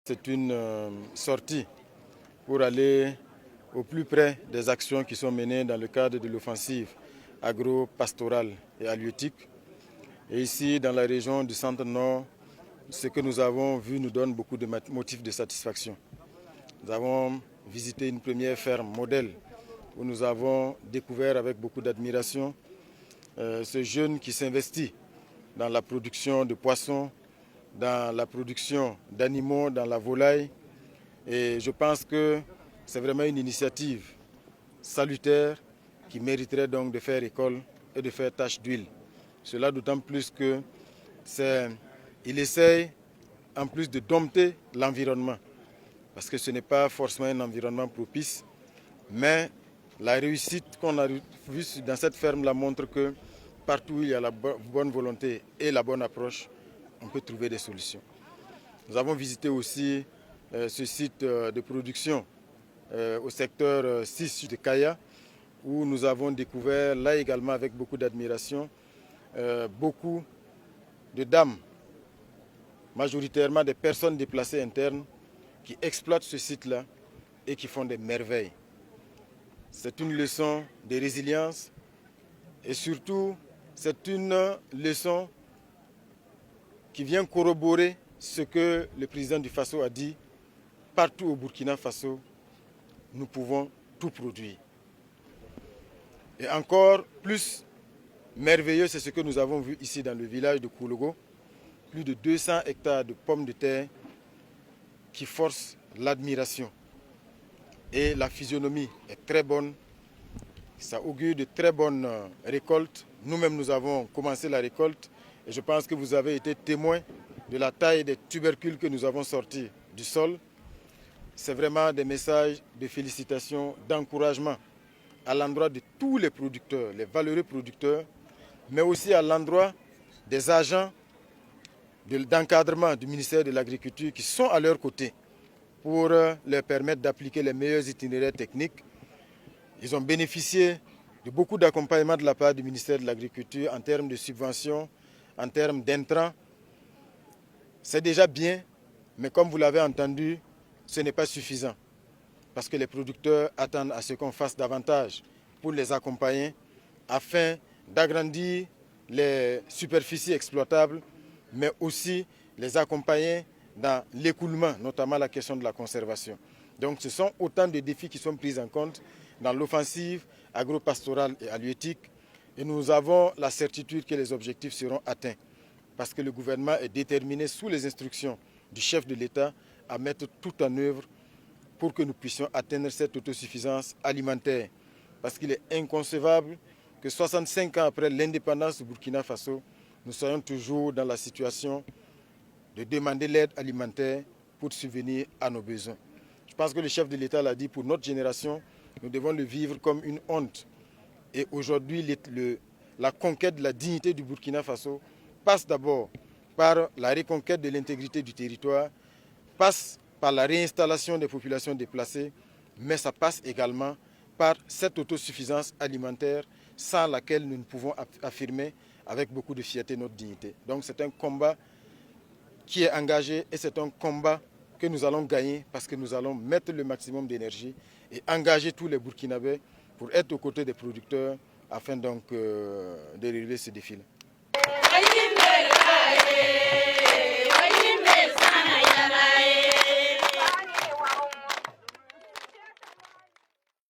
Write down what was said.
C'est une sortie pour aller au plus près des actions qui sont menées dans le cadre de l'offensive agro-pastorale et halieutique. Et ici, dans la région du Centre-Nord, ce que nous avons vu nous donne beaucoup de motifs de satisfaction. Nous avons visité une première ferme modèle où nous avons découvert avec beaucoup d'admiration ce jeune qui s'investit dans la production de poissons, dans la production d'animaux, dans la volaille. Et je pense que c'est vraiment une initiative salutaire qui mériterait donc de faire école et de faire tache d'huile. Cela d'autant plus qu'il essaye en plus de dompter l'environnement. Parce que ce n'est pas forcément un environnement propice, mais la réussite qu'on a vue dans cette ferme-là montre que partout où il y a la bonne volonté et la bonne approche, on peut trouver des solutions. Nous avons visité aussi ce site de production au secteur 6 de Kaya, où nous avons découvert, là également avec beaucoup d'admiration, beaucoup de dames, majoritairement des personnes déplacées internes, qui exploitent ce site-là et qui font des merveilles. C'est une leçon de résilience et surtout, c'est une leçon qui vient corroborer ce que le président du Faso a dit. Partout au Burkina Faso, nous pouvons tout produire. Et encore plus merveilleux, c'est ce que nous avons vu ici dans le village de Koulogo. Plus de 200 hectares de pommes de terre qui forcent l'admiration. Et la physionomie est très bonne. Ça augure de très bonnes récoltes. Nous-mêmes, nous avons commencé la récolte. Et je pense que vous avez été témoins de la taille des tubercules que nous avons sortis du sol. C'est vraiment des messages de félicitations, d'encouragement à l'endroit de tous les producteurs, les valeureux producteurs, mais aussi à l'endroit des agents d'encadrement du ministère de l'Agriculture qui sont à leur côté pour leur permettre d'appliquer les meilleurs itinéraires techniques. Ils ont bénéficié de beaucoup d'accompagnement de la part du ministère de l'Agriculture en termes de subventions, en termes d'intrants. C'est déjà bien, mais comme vous l'avez entendu, ce n'est pas suffisant. Parce que les producteurs attendent à ce qu'on fasse davantage pour les accompagner afin d'agrandir les superficies exploitables, mais aussi les accompagner dans l'écoulement, notamment la question de la conservation. Donc ce sont autant de défis qui sont pris en compte dans l'offensive agro-pastorale et halieutique. Et nous avons la certitude que les objectifs seront atteints. Parce que le gouvernement est déterminé, sous les instructions du chef de l'État, à mettre tout en œuvre pour que nous puissions atteindre cette autosuffisance alimentaire. Parce qu'il est inconcevable que 65 ans après l'indépendance du Burkina Faso, nous soyons toujours dans la situation de demander l'aide alimentaire pour subvenir à nos besoins. Je pense que le chef de l'État l'a dit, pour notre génération, nous devons le vivre comme une honte. Et aujourd'hui, la conquête de la dignité du Burkina Faso passe d'abord par la reconquête de l'intégrité du territoire, passe par la réinstallation des populations déplacées, mais ça passe également par cette autosuffisance alimentaire sans laquelle nous ne pouvons affirmer avec beaucoup de fierté notre dignité. Donc c'est un combat qui est engagé et c'est un combat que nous allons gagner parce que nous allons mettre le maximum d'énergie et engager tous les Burkinabés pour être aux côtés des producteurs afin donc de relever ce défi-là.